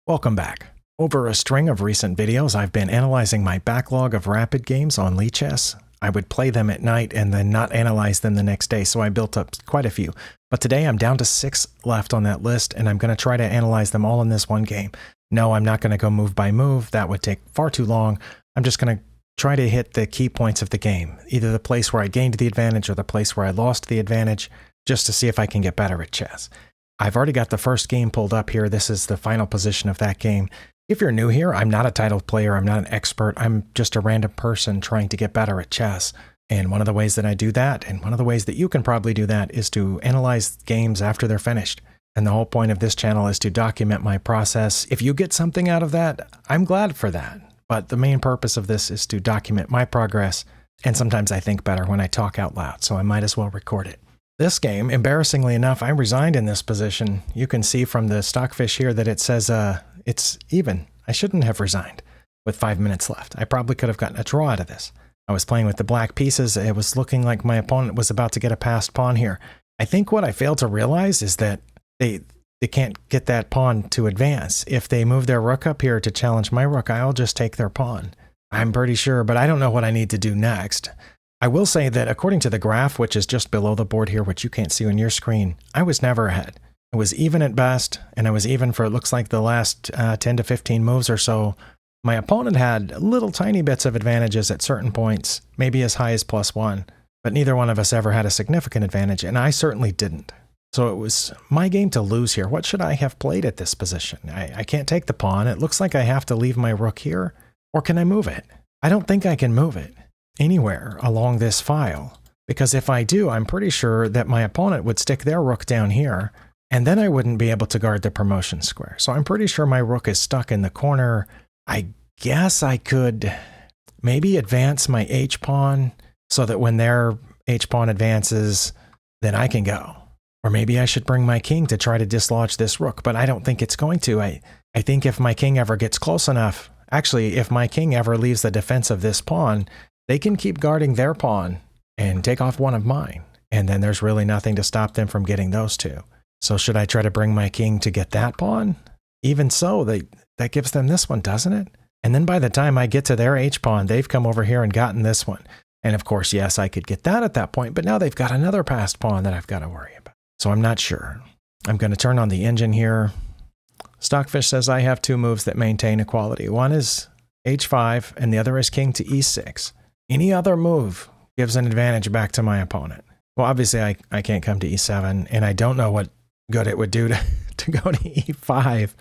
Welcome back. Over a string of recent videos, I've been analyzing my backlog of Rapid games on Lichess. I would play them at night and then not analyze them the next day, so I built up quite a few. But today I'm down to 6 left on that list, and I'm going to try to analyze them all in this one game. No, I'm not going to go move by move. That would take far too long. I'm just going to try to hit the key points of the game, either the place where I gained the advantage or the place where I lost the advantage, just to see if I can get better at chess. I've already got the first game pulled up here. This is the final position of that game. If you're new here, I'm not a titled player. I'm not an expert. I'm just a random person trying to get better at chess. And one of the ways that I do that, and one of the ways that you can probably do that, is to analyze games after they're finished. And the whole point of this channel is to document my process. If you get something out of that, I'm glad for that. But the main purpose of this is to document my progress. And sometimes I think better when I talk out loud, so I might as well record it. This game, embarrassingly enough, I resigned in this position. You can see from the stockfish here that it says it's even. I shouldn't have resigned with 5 minutes left. I probably could have gotten a draw out of this. I was playing with the black pieces. It was looking like my opponent was about to get a passed pawn here. I think what I failed to realize is that they can't get that pawn to advance. If they move their rook up here to challenge my rook, I'll just take their pawn. I'm pretty sure, but I don't know what I need to do next. I will say that according to the graph, which is just below the board here, which you can't see on your screen, I was never ahead. It was even at best, and I was even for, it looks like, the last 10 to 15 moves or so. My opponent had little tiny bits of advantages at certain points, maybe as high as +1, but neither one of us ever had a significant advantage, and I certainly didn't. So it was my game to lose here. What should I have played at this position? I can't take the pawn. It looks like I have to leave my rook here, or can I move it? I don't think I can move it anywhere along this file, because if I do, I'm pretty sure that my opponent would stick their rook down here, and then I wouldn't be able to guard the promotion square. So I'm pretty sure my rook is stuck in the corner. I guess I could maybe advance my h-pawn so that when their h-pawn advances, then I can go. Or maybe I should bring my king to try to dislodge this rook, but I don't think it's going to. I think if my king ever gets close enough, actually, if my king ever leaves the defense of this pawn, they can keep guarding their pawn and take off one of mine. And then there's really nothing to stop them from getting those two. So should I try to bring my king to get that pawn? Even so, that gives them this one, doesn't it? And then by the time I get to their h-pawn, they've come over here and gotten this one. And of course, yes, I could get that at that point, but now they've got another passed pawn that I've got to worry about. So I'm not sure. I'm going to turn on the engine here. Stockfish says I have 2 moves that maintain equality. One is h5 and the other is king to e6. Any other move gives an advantage back to my opponent. Well, obviously I can't come to e7, and I don't know what good it would do to go to e5.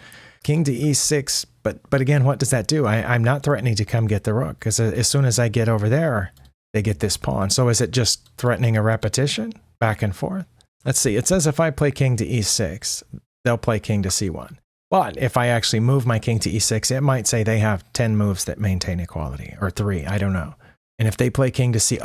King to e6, but again, what does that do? I'm not threatening to come get the rook, because as soon as I get over there, they get this pawn. So is it just threatening a repetition back and forth? Let's see. It says if I play king to e6, they'll play king to c1. But if I actually move my king to e6, it might say they have 10 moves that maintain equality, or 3, I don't know. And if they play king to c,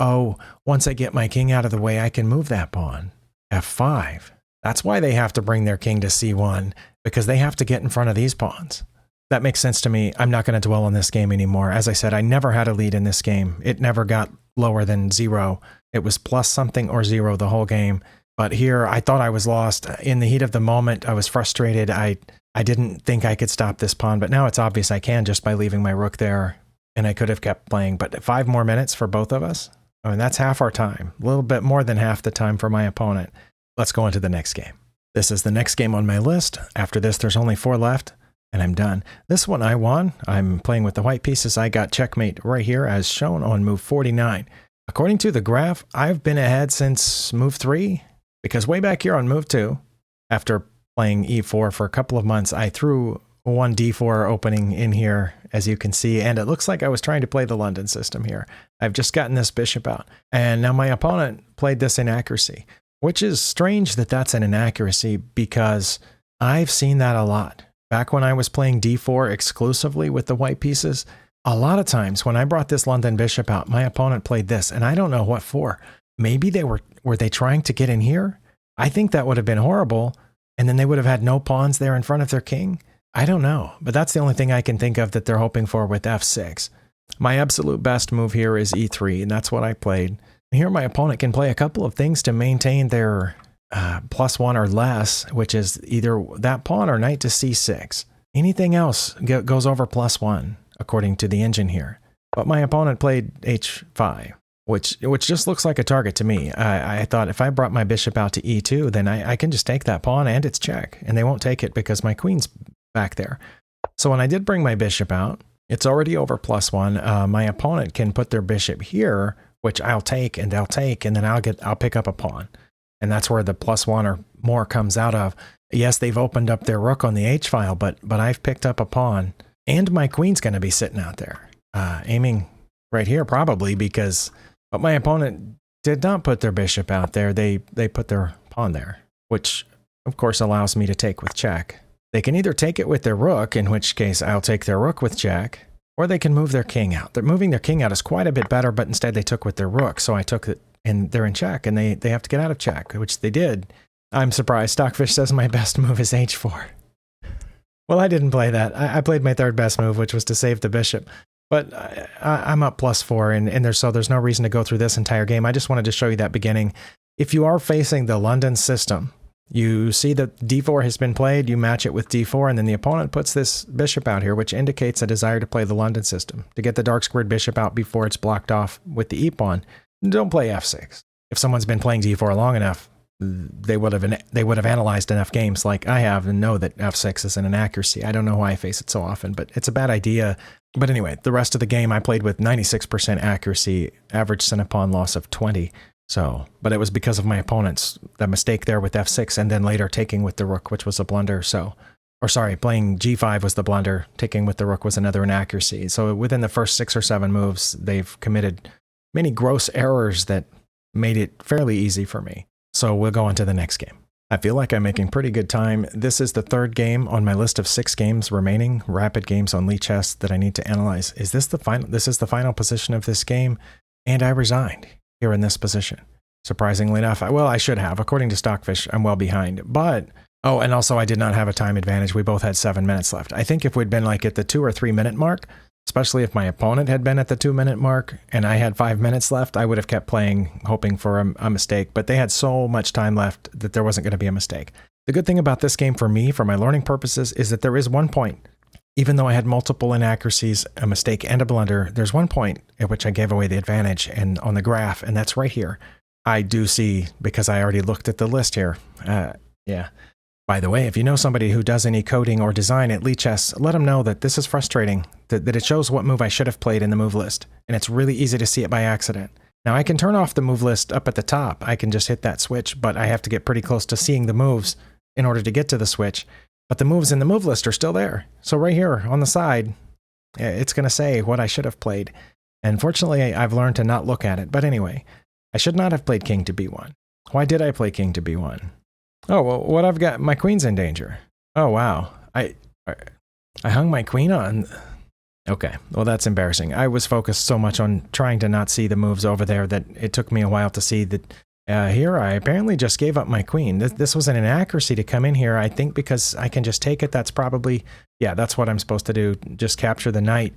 once I get my king out of the way, I can move that pawn. f5. That's why they have to bring their king to c1, because they have to get in front of these pawns. That makes sense to me. I'm not going to dwell on this game anymore. As I said, I never had a lead in this game. It never got lower than 0. It was plus something or 0 the whole game. But here, I thought I was lost. In the heat of the moment, I was frustrated. I didn't think I could stop this pawn, but now it's obvious I can just by leaving my rook there. And I could have kept playing, but 5 more minutes for both of us? I mean, that's half our time. A little bit more than half the time for my opponent. Let's go into the next game. This is the next game on my list. After this, there's only 4 left, and I'm done. This one I won. I'm playing with the white pieces. I got checkmate right here, as shown on move 49. According to the graph, I've been ahead since move 3, because way back here on move 2, after playing e4 for a couple of months, I threw one d4 opening in here, as you can see, and it looks like I was trying to play the London system here. I've just gotten this bishop out, and now my opponent played this inaccuracy, which is strange that that's an inaccuracy, because I've seen that a lot. Back when I was playing d4 exclusively with the white pieces, a lot of times when I brought this London bishop out, my opponent played this, and I don't know what for. Maybe they were they trying to get in here? I think that would have been horrible, and then they would have had no pawns there in front of their king. I don't know, but that's the only thing I can think of that they're hoping for with f6. My absolute best move here is e3, and that's what I played. Here my opponent can play a couple of things to maintain their +1 or less, which is either that pawn or knight to c6. Anything else goes over +1, according to the engine here. But my opponent played h5, which just looks like a target to me. I thought if I brought my bishop out to e2, then I can just take that pawn and it's check. And they won't take it because my queen's back there. So when I did bring my bishop out, it's already over +1. My opponent can put their bishop here, which I'll take and they'll take, and then I'll pick up a pawn. And that's where the +1 or more comes out of. Yes, they've opened up their rook on the h file, but I've picked up a pawn, and my queen's going to be sitting out there, aiming right here probably but my opponent did not put their bishop out there. They put their pawn there, which of course allows me to take with check. They can either take it with their rook, in which case I'll take their rook with check, or they can move their king out. Moving their king out is quite a bit better, but instead they took with their rook, so I took it, and they're in check, and they have to get out of check, which they did. I'm surprised. Stockfish says my best move is h4. Well, I didn't play that. I played my third best move, which was to save the bishop. But I'm up +4, and there's no reason to go through this entire game. I just wanted to show you that beginning. If you are facing the London system, you see that d4 has been played, you match it with d4, and then the opponent puts this bishop out here, which indicates a desire to play the London system, to get the dark squared bishop out before it's blocked off with the e-pawn. Don't play f6. If someone's been playing d4 long enough, they would have analyzed enough games like I have and know that f6 is an inaccuracy. I don't know why I face it so often, but it's a bad idea. But anyway, the rest of the game I played with 96% accuracy, average center-pawn loss of 20. But it was because of my opponent's the mistake there with f6, and then later taking with the rook, which was a blunder. Playing g5 was the blunder. Taking with the rook was another inaccuracy. So within the first 6 or 7 moves, they've committed many gross errors that made it fairly easy for me. So we'll go on to the next game. I feel like I'm making pretty good time. This is the third game on my list of 6 games remaining, rapid games on Lichess that I need to analyze. Is this the final? This is the final position of this game, and I resigned here in this position. Surprisingly enough, I should have. According to Stockfish, I'm well behind. But, and also I did not have a time advantage. We both had 7 minutes left. I think if we'd been like at the 2 or 3 minute mark, especially if my opponent had been at the 2 minute mark and I had 5 minutes left, I would have kept playing, hoping for a mistake. But they had so much time left that there wasn't going to be a mistake. The good thing about this game for me, for my learning purposes, is that there is one point. Even though I had multiple inaccuracies, a mistake, and a blunder, there's one point at which I gave away the advantage and on the graph, and that's right here. I do see, because I already looked at the list here. Yeah. By the way, if you know somebody who does any coding or design at Lichess, let them know that this is frustrating, that it shows what move I should have played in the move list, and it's really easy to see it by accident. Now, I can turn off the move list up at the top. I can just hit that switch, but I have to get pretty close to seeing the moves in order to get to the switch. But the moves in the move list are still there. So right here on the side, it's going to say what I should have played. And fortunately, I've learned to not look at it. But anyway, I should not have played king to b1. Why did I play king to b1? Oh, well, what I've got, my queen's in danger. Oh, wow. I hung my queen on. Okay, well, that's embarrassing. I was focused so much on trying to not see the moves over there that it took me a while to see that here I apparently just gave up my queen. This was an inaccuracy to come in here. I think because I can just take it, that's probably, yeah, that's what I'm supposed to do. Just capture the knight.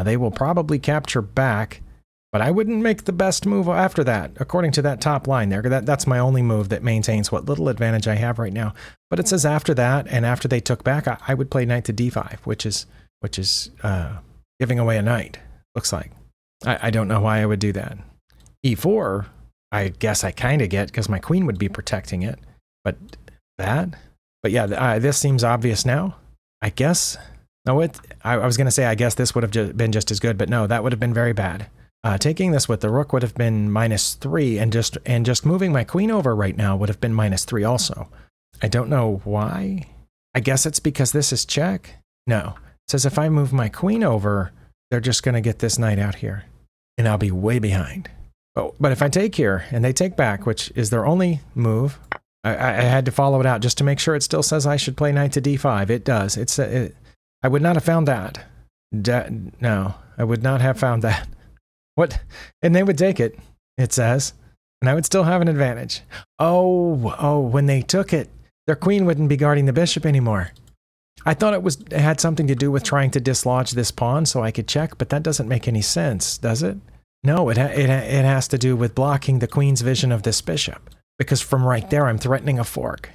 They will probably capture back, but I wouldn't make the best move after that, according to that top line there. That's my only move that maintains what little advantage I have right now. But it says after that, and after they took back, I would play knight to d5, which is giving away a knight, looks like. I don't know why I would do that. e4, I guess I kind of get, because my queen would be protecting it. But yeah, this seems obvious now. I guess. No, I was going to say I guess this would have been just as good, but no, that would have been very bad. Taking this with the rook would have been -3, and just moving my queen over right now would have been -3 also. I don't know why. I guess it's because this is check. No, it says if I move my queen over, they're just going to get this knight out here, and I'll be way behind. Oh, but if I take here and they take back, which is their only move, I had to follow it out just to make sure it still says I should play knight to d5. It does. I would not have found that. No, I would not have found that. What? And they would take it, it says, and I would still have an advantage. Oh, when they took it, their queen wouldn't be guarding the bishop anymore. I thought it had something to do with trying to dislodge this pawn so I could check, but that doesn't make any sense, does it? No, it has to do with blocking the queen's vision of this bishop, because from right there I'm threatening a fork.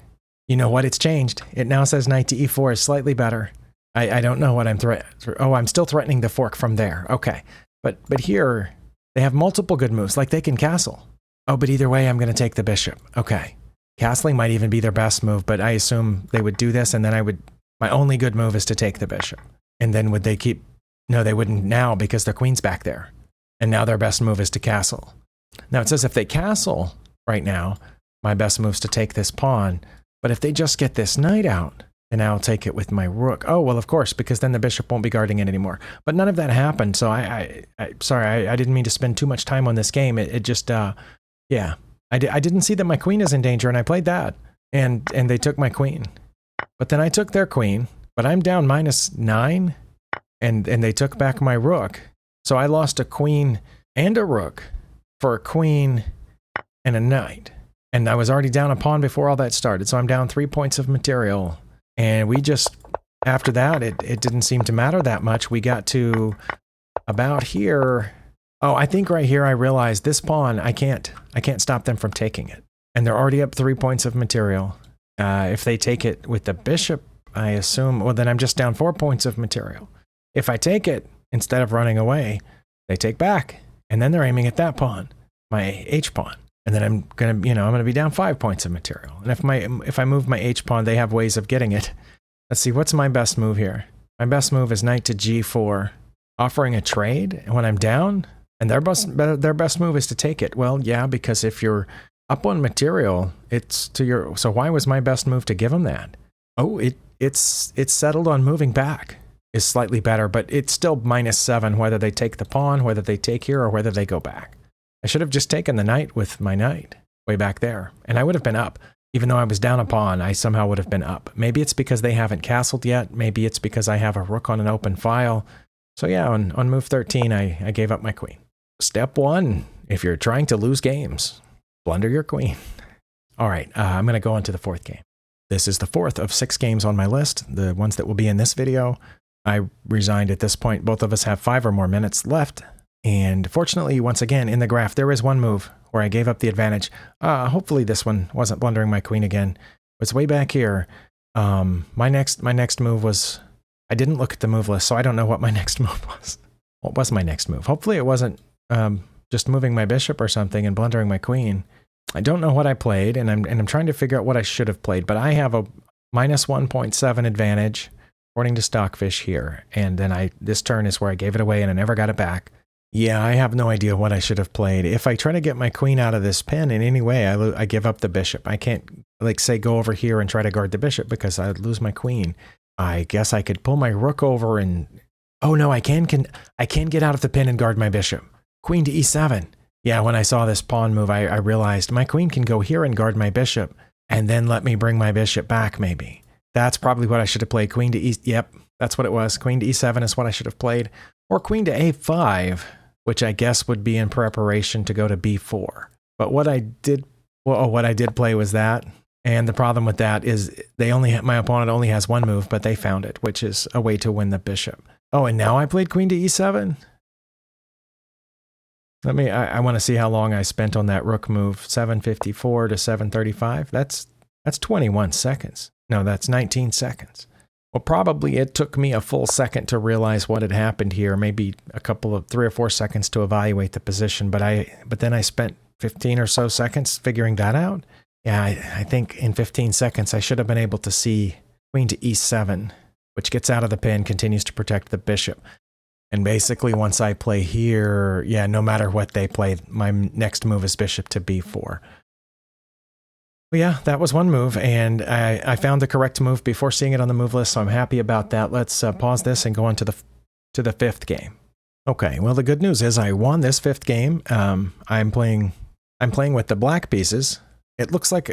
You know what? It's changed. It now says knight to e4 is slightly better. I don't know what I'm threatening. Oh, I'm still threatening the fork from there. Okay. But here, they have multiple good moves. Like, they can castle. Oh, but either way, I'm going to take the bishop. Okay. Castling might even be their best move, but I assume they would do this, and then my only good move is to take the bishop. And then would they keep... No, they wouldn't now because their queen's back there. And now their best move is to castle. Now, it says if they castle right now, my best move is to take this pawn. But if they just get this knight out, then I'll take it with my rook. Oh, well, of course, because then the bishop won't be guarding it anymore. But none of that happened, so sorry, I didn't mean to spend too much time on this game. It just, yeah. I didn't see that my queen is in danger, and I played that. And they took my queen. But then I took their queen, but I'm down -9, and they took back my rook. So I lost a queen and a rook for a queen and a knight. And I was already down a pawn before all that started, so I'm down 3 points of material. And we just, after that, it didn't seem to matter that much. We got to about here. Oh, I think right here I realized this pawn, I can't stop them from taking it. And they're already up 3 points of material. If they take it with the bishop, I assume, well, then I'm just down 4 points of material. If I take it, instead of running away, they take back. And then they're aiming at that pawn, my H pawn. And then I'm gonna be down 5 points of material. And if I move my H pawn, they have ways of getting it. Let's see, what's my best move here? My best move is knight to G4, offering a trade when I'm down. And their best move is to take it. Well, yeah, because if you're up on material, it's to your... So why was my best move to give them that? Oh, it's settled on moving back is slightly better, but it's still -7 whether they take the pawn, whether they take here, or whether they go back. I should have just taken the knight with my knight way back there, and I would have been up. Even though I was down a pawn, I somehow would have been up. Maybe it's because they haven't castled yet. Maybe it's because I have a rook on an open file. So yeah, on move 13, I gave up my queen. Step 1, if you're trying to lose games, blunder your queen. All right, I'm going to go on to the 4th game. This is the 4th of 6 games on my list, the ones that will be in this video. I resigned at this point. Both of us have 5 or more minutes left. And fortunately, once again, in the graph, there is one move where I gave up the advantage. Hopefully this one wasn't blundering my queen again. It's way back here. My next move was... I didn't look at the move list, so I don't know what my next move was. What was my next move? Hopefully it wasn't just moving my bishop or something and blundering my queen. I don't know what I played, and I'm trying to figure out what I should have played, but I have a -1.7 advantage, according to Stockfish here. And then this turn is where I gave it away and I never got it back. Yeah, I have no idea what I should have played. If I try to get my queen out of this pin in any way, I give up the bishop. I can't, like, say, go over here and try to guard the bishop because I'd lose my queen. I guess I could pull my rook over and... Oh no, I can get out of the pin and guard my bishop. Queen to E7. Yeah, when I saw this pawn move, I realized my queen can go here and guard my bishop, and then let me bring my bishop back, maybe. That's probably what I should have played. Queen to E... Yep, that's what it was. Queen to E7 is what I should have played. Or queen to A5, which I guess would be in preparation to go to B4. But what I did play was that. And the problem with that is my opponent only has one move, but they found it, which is a way to win the bishop. Oh, and now I played queen to E7? I want to see how long I spent on that rook move. 7:54 to 7:35. That's 21 seconds. No, that's 19 seconds. Well, probably it took me a full second to realize what had happened here. Maybe a couple of 3 or 4 seconds to evaluate the position, but then I spent 15 or so seconds figuring that out. Yeah, I think in 15 seconds I should have been able to see queen to E7, which gets out of the pin, continues to protect the bishop. And basically, once I play here, yeah, no matter what they play, my next move is bishop to B4. Well, yeah, that was one move, and I found the correct move before seeing it on the move list, so I'm happy about that. Let's pause this and go on to the 5th game. Okay, well, the good news is I won this 5th game. I'm playing with the black pieces. It looks like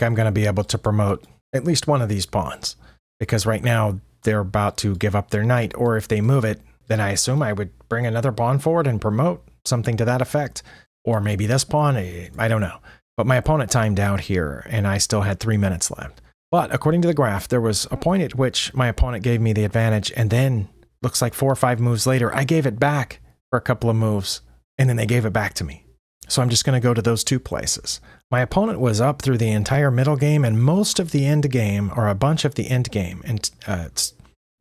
I'm going to be able to promote at least one of these pawns, because right now they're about to give up their knight, or if they move it, then I assume I would bring another pawn forward and promote, something to that effect. Or maybe this pawn, I don't know. But my opponent timed out here, and I still had 3 minutes left. But according to the graph, there was a point at which my opponent gave me the advantage, and then, looks like 4 or 5 moves later, I gave it back for a couple of moves, and then they gave it back to me. So I'm just going to go to those 2 places. My opponent was up through the entire middle game and most of the end game, or a bunch of the end game, and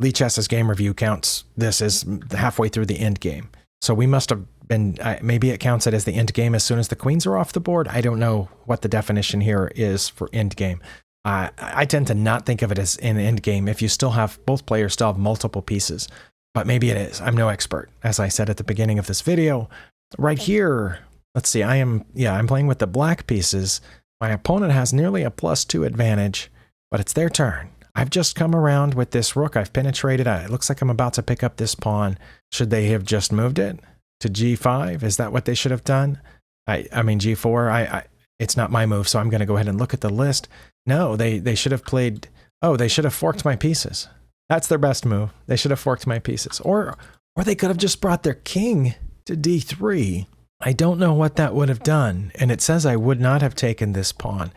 Lichess's game review counts this as halfway through the end game. So we must have been, maybe it counts it as the end game as soon as the queens are off the board. I don't know what the definition here is for end game. I tend to not think of it as an end game if you still have, both players still have multiple pieces. But maybe it is. I'm no expert. As I said at the beginning of this video, right here, let's see, I'm playing with the black pieces. My opponent has nearly a +2 advantage, but it's their turn. I've just come around with this rook. I've penetrated. It looks like I'm about to pick up this pawn. Should they have just moved it to g5? Is that what they should have done? I mean g4. It's not my move, so I'm going to go ahead and look at the list. No, they should have played. Oh, they should have forked my pieces. That's their best move. They should have forked my pieces, or they could have just brought their king to d3. I don't know what that would have done, and it says I would not have taken this pawn.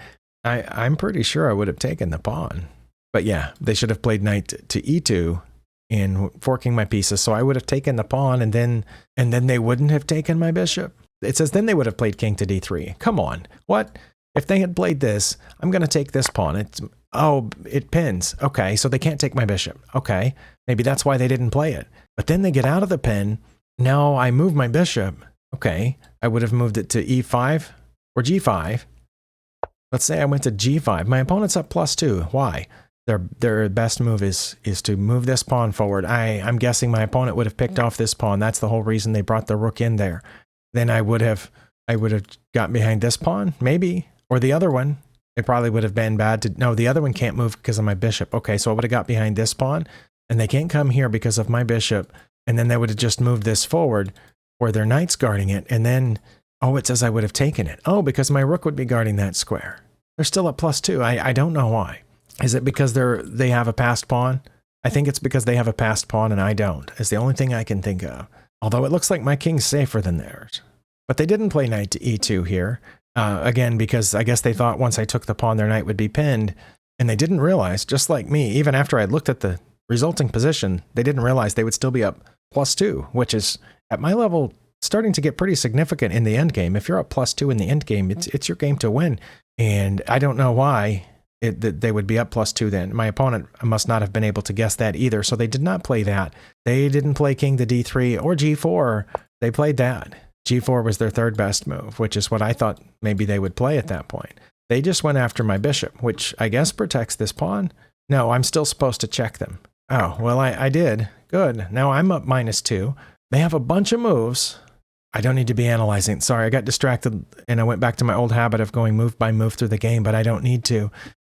I'm pretty sure I would have taken the pawn. But yeah, they should have played knight to e2 in forking my pieces, so I would have taken the pawn, and then they wouldn't have taken my bishop. It says then they would have played king to d3. Come on. What? If they had played this, I'm going to take this pawn. It pins. Okay, so they can't take my bishop. Okay, maybe that's why they didn't play it. But then they get out of the pin. Now I move my bishop. Okay, I would have moved it to e5 or g5. Let's say I went to g5. My opponent's up +2. Why? Their best move is to move this pawn forward. I'm guessing my opponent would have picked off this pawn. That's the whole reason they brought the rook in there. Then I would have gotten behind this pawn, maybe, or the other one. It probably would have been bad to, no, the other one can't move because of my bishop. Okay, so I would have got behind this pawn, and they can't come here because of my bishop, and then they would have just moved this forward where their knight's guarding it, and then, oh, it says I would have taken it. Oh, because my rook would be guarding that square. They're still at +2. I don't know why. Is it because they have a passed pawn? I think it's because they have a passed pawn and I don't. It's the only thing I can think of. Although it looks like my king's safer than theirs. But they didn't play knight to e2 here. Again, because I guess they thought once I took the pawn, their knight would be pinned. And they didn't realize, just like me, even after I looked at the resulting position, they didn't realize they would still be up +2, which is, at my level, starting to get pretty significant in the endgame. If you're up +2 in the endgame, it's your game to win. And I don't know why they would be up +2 then. My opponent must not have been able to guess that either, so they did not play that. They didn't play king to d3 or g4. They played that. g4 was their third best move, which is what I thought maybe they would play at that point. They just went after my bishop, which I guess protects this pawn. No, I'm still supposed to check them. Oh, well, I did. Good. Now I'm up -2. They have a bunch of moves. I don't need to be analyzing. Sorry, I got distracted and I went back to my old habit of going move by move through the game, but I don't need to.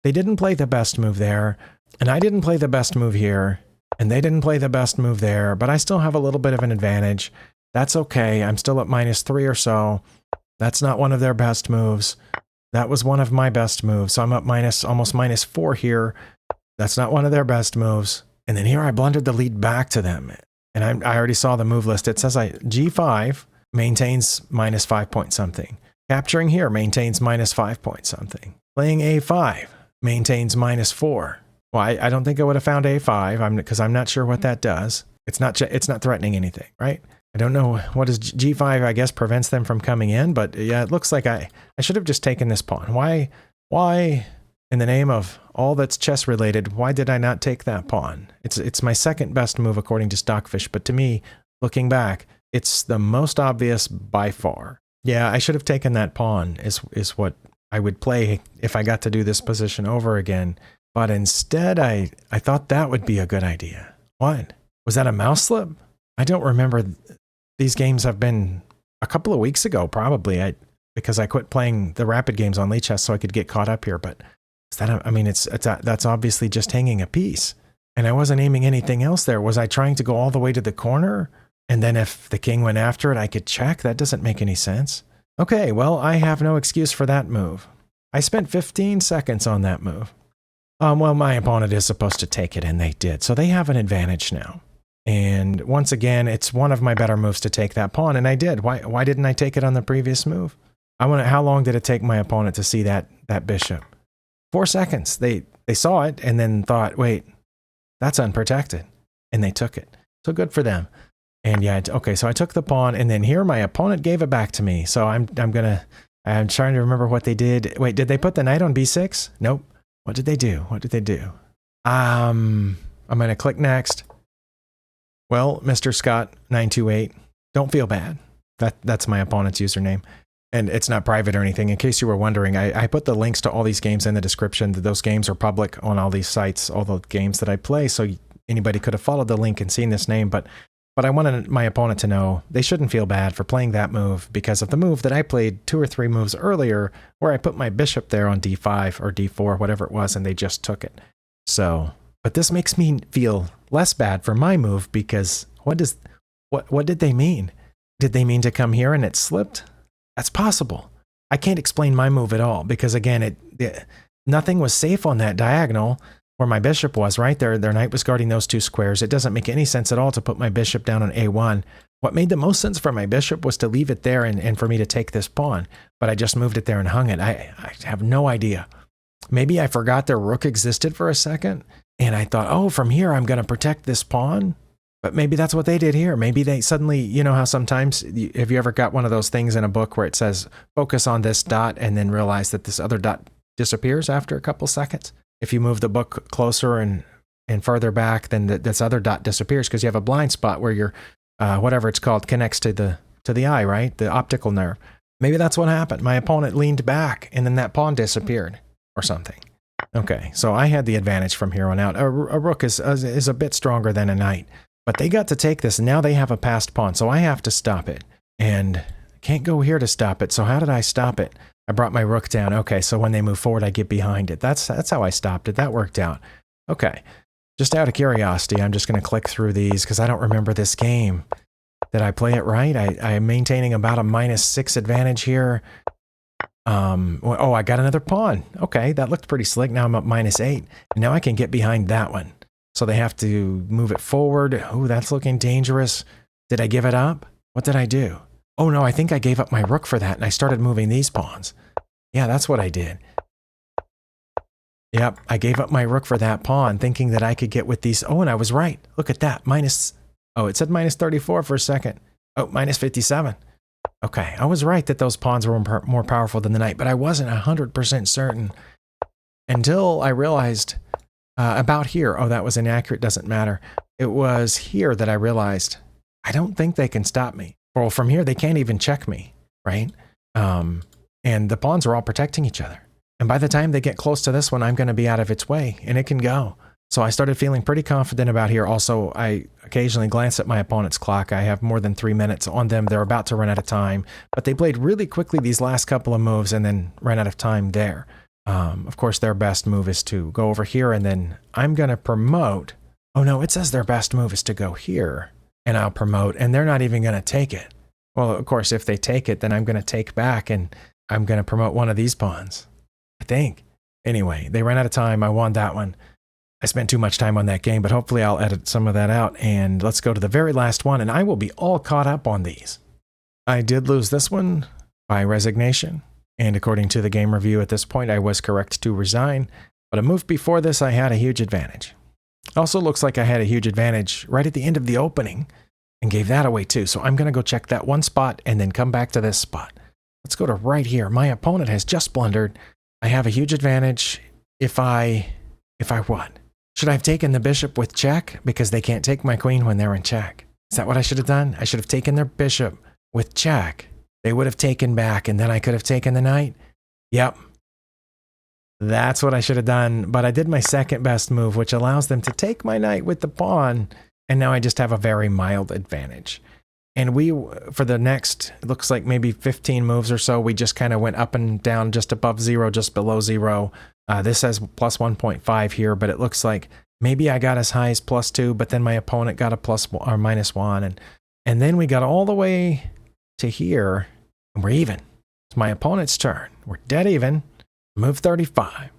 They didn't play the best move there, and I didn't play the best move here, and they didn't play the best move there, but I still have a little bit of an advantage. That's okay. I'm still at -3 or so. That's not one of their best moves. That was one of my best moves, so I'm up almost -4 here. That's not one of their best moves. And then here I blundered the lead back to them. And I already saw the move list. It says g5 maintains -5 point something. Capturing here maintains -5 point something. Playing a5 maintains -4. Well, I don't think I would have found a5 because I'm not sure what that does. It's not threatening anything, right? I don't know what is g5, I guess, prevents them from coming in, but yeah, it looks like I should have just taken this pawn. Why, in the name of all that's chess related, why did I not take that pawn? It's my second best move according to Stockfish, but to me, looking back, it's the most obvious by far. Yeah, I should have taken that pawn is what I would play if I got to do this position over again. But instead, I thought that would be a good idea. What? Was that a mouse slip? I don't remember. These games have been a couple of weeks ago, probably, because I quit playing the rapid games on Lichess so I could get caught up here. But is that I mean, that's obviously just hanging a piece. And I wasn't aiming anything else there. Was I trying to go all the way to the corner? And then if the king went after it, I could check? That doesn't make any sense. Okay, well, I have no excuse for that move. I spent 15 seconds on that move. Well, my opponent is supposed to take it, and they did. So they have an advantage now. And once again, it's one of my better moves to take that pawn, and I did. Why didn't I take it on the previous move? How long did it take my opponent to see that bishop? 4 seconds. They saw it and then thought, wait, that's unprotected. And they took it. So good for them. And yeah, okay, so I took the pawn, and then here my opponent gave it back to me. So I'm trying to remember what they did. Wait, did they put the knight on b6? Nope. What did they do? I'm going to click next. Well, Mr. Scott 928, don't feel bad. That's my opponent's username. And it's not private or anything. In case you were wondering, I put the links to all these games in the description. Those games are public on all these sites, all the games that I play. So anybody could have followed the link and seen this name. But I wanted my opponent to know they shouldn't feel bad for playing that move because of the move that I played 2 or 3 moves earlier where I put my bishop there on d5 or d4, whatever it was, and they just took it. So, but this makes me feel less bad for my move because what did they mean? Did they mean to come here and it slipped? That's possible. I can't explain my move at all because again, nothing was safe on that diagonal where my bishop was, right? Their knight was guarding those 2 squares. It doesn't make any sense at all to put my bishop down on a1. What made the most sense for my bishop was to leave it there and for me to take this pawn, but I just moved it there and hung it. I have no idea. Maybe I forgot their rook existed for a second, and I thought, oh, from here I'm going to protect this pawn. But maybe that's what they did here. Maybe they suddenly, you know how sometimes, have you ever got one of those things in a book where it says, focus on this dot, and then realize that this other dot disappears after a couple seconds? If you move the book closer and further back, then this other dot disappears because you have a blind spot where your, whatever it's called, connects to the eye, right? The optical nerve. Maybe that's what happened. My opponent leaned back, and then that pawn disappeared or something. Okay, so I had the advantage from here on out. A rook is a bit stronger than a knight. But they got to take this, and now they have a passed pawn, so I have to stop it. And can't go here to stop it, so how did I stop it? I brought my rook down. Okay, so when they move forward, I get behind it. That's how I stopped it. That worked out. Okay, just out of curiosity, I'm just going to click through these because I don't remember this game. Did I play it right? I am maintaining about a -6 advantage here. Oh, I got another pawn. Okay, that looked pretty slick. Now I'm up -8, and now I can get behind that one. So they have to move it forward. Oh, that's looking dangerous. Did I give it up? What did I do? Oh no, I think I gave up my rook for that and I started moving these pawns. Yeah, that's what I did. Yep, I gave up my rook for that pawn thinking that I could get with these. Oh, and I was right. Look at that. Oh, it said -34 for a second. Oh, -57. Okay, I was right that those pawns were more powerful than the knight, but I wasn't 100% certain until I realized about here. Oh, that was inaccurate. Doesn't matter. It was here that I realized I don't think they can stop me. Well, from here, they can't even check me, right? And the pawns are all protecting each other. And by the time they get close to this one, I'm going to be out of its way, and it can go. So I started feeling pretty confident about here. Also, I occasionally glance at my opponent's clock. I have more than 3 minutes on them. They're about to run out of time, but they played really quickly these last couple of moves and then ran out of time there. Of course, their best move is to go over here, and then I'm going to promote. Oh no, it says their best move is to go here, and I'll promote, and they're not even going to take it. Well, of course, if they take it, then I'm going to take back, and I'm going to promote one of these pawns, I think. Anyway, they ran out of time. I won that one. I spent too much time on that game, but hopefully I'll edit some of that out, and let's go to the very last one, and I will be all caught up on these. I did lose this one by resignation. And according to the game review at this point, I was correct to resign. But a move before this, I had a huge advantage. Also looks like I had a huge advantage right at the end of the opening and gave that away too. So I'm going to go check that one spot and then come back to this spot. Let's go to right here. My opponent has just blundered. I have a huge advantage if I won. Should I have taken the bishop with check? Because they can't take my queen when they're in check. Is that what I should have done? I should have taken their bishop with check. They would have taken back, and then I could have taken the knight. Yep. That's what I should have done, but I did my second best move, which allows them to take my knight with the pawn, and now I just have a very mild advantage. And we, for the next, it looks like maybe 15 moves or so, we just kind of went up and down, just above 0, just below 0. This says plus 1.5 here, but it looks like maybe I got as high as +2, but then my opponent got a -1, and then we got all the way to here. And we're even. It's my opponent's turn. We're dead even. Move 35.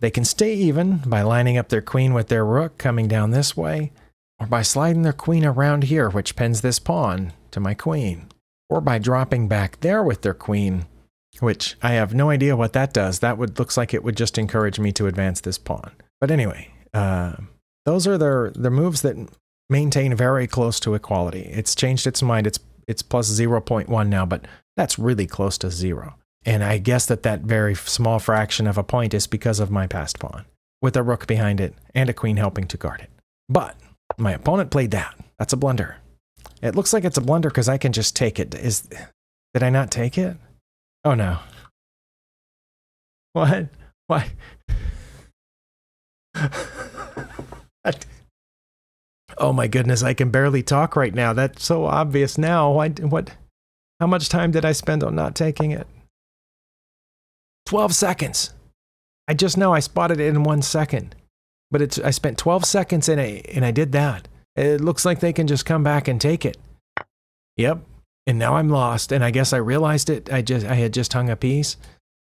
They can stay even by lining up their queen with their rook coming down this way, or by sliding their queen around here, which pins this pawn to my queen, or by dropping back there with their queen, which I have no idea what that does. That looks like it would just encourage me to advance this pawn. But anyway, those are their moves that maintain very close to equality. It's changed its mind. It's plus 0.1 now, but that's really close to 0. And I guess that very small fraction of a point is because of my passed pawn, with a rook behind it and a queen helping to guard it. But my opponent played that. That's a blunder. It looks like it's a blunder because I can just take it. Did I not take it? Oh, no. What? Why? Oh my goodness, I can barely talk right now. That's so obvious now. What? How much time did I spend on not taking it? 12 seconds. I just know I spotted it in 1 second. But I spent 12 seconds and I did that. It looks like they can just come back and take it. Yep. And now I'm lost. And I guess I realized it. I had just hung a piece.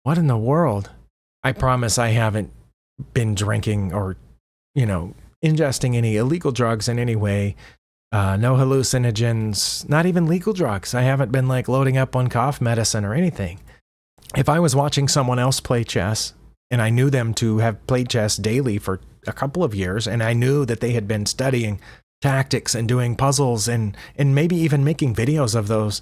What in the world? I promise I haven't been drinking or, ingesting any illegal drugs in any way. No hallucinogens, not even legal drugs. I haven't been loading up on cough medicine or anything. If I was watching someone else play chess and I knew them to have played chess daily for a couple of years and I knew that they had been studying tactics and doing puzzles and maybe even making videos of those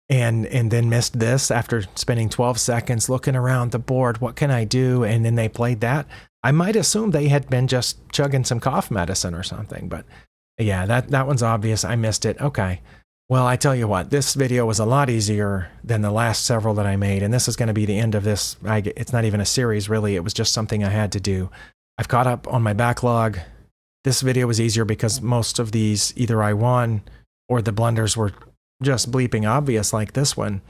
and then missed this after spending 12 seconds looking around the board, what can I do? And then they played that. I might assume they had been just chugging some cough medicine or something, but yeah, that one's obvious. I missed it. Okay. Well, I tell you what, this video was a lot easier than the last several that I made, and this is going to be the end of this. It's not even a series, really. It was just something I had to do. I've caught up on my backlog. This video was easier because most of these, either I won or the blunders were just bleeping obvious like this one.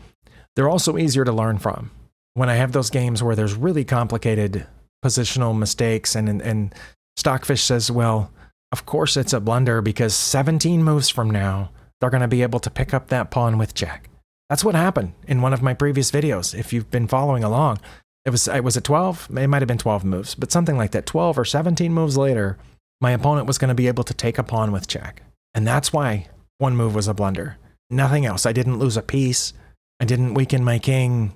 They're also easier to learn from. When I have those games where there's really complicated positional mistakes and Stockfish says, well, of course it's a blunder because 17 moves from now, they're going to be able to pick up that pawn with check. That's what happened in one of my previous videos. If you've been following along, was it 12? It might have been 12 moves, but something like that. 12 or 17 moves later, my opponent was going to be able to take a pawn with check. And that's why one move was a blunder. Nothing else. I didn't lose a piece. I didn't weaken my king.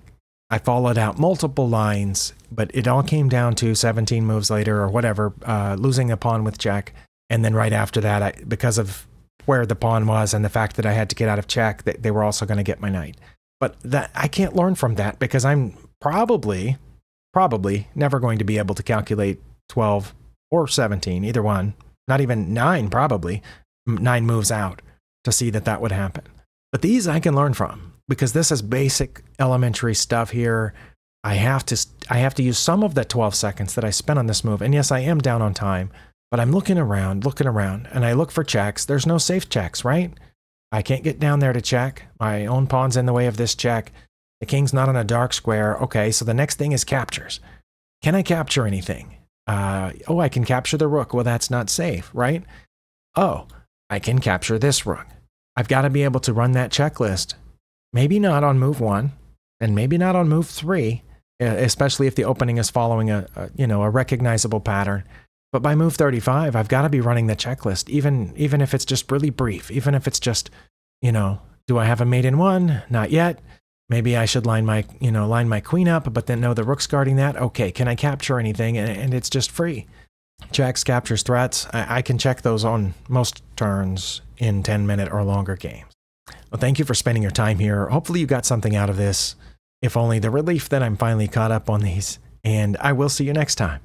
I followed out multiple lines, but it all came down to 17 moves later or whatever, losing a pawn with check. And then right after that, because of where the pawn was and the fact that I had to get out of check, they were also going to get my knight. But that I can't learn from that because I'm probably never going to be able to calculate 12 or 17, either one. Not even 9, probably. 9 moves out to see that would happen. But these I can learn from because this is basic elementary stuff here. I have to use some of the 12 seconds that I spent on this move. And yes, I am down on time. But I'm looking around, and I look for checks. There's no safe checks, right? I can't get down there to check. My own pawn's in the way of this check. The king's not on a dark square. Okay, so the next thing is captures. Can I capture anything? Oh, I can capture the rook. Well, that's not safe, right? Oh, I can capture this rook. I've got to be able to run that checklist. Maybe not on move 1, and maybe not on move 3, especially if the opening is following a recognizable pattern. But by move 35, I've got to be running the checklist, even if it's just really brief, even if it's just, do I have a mate in 1? Not yet. Maybe I should line my queen up, but then no, the rook's guarding that. Okay, can I capture anything? And it's just free. Checks, captures, threats. I can check those on most turns in 10-minute or longer games. Well, thank you for spending your time here. Hopefully you got something out of this, if only the relief that I'm finally caught up on these. And I will see you next time.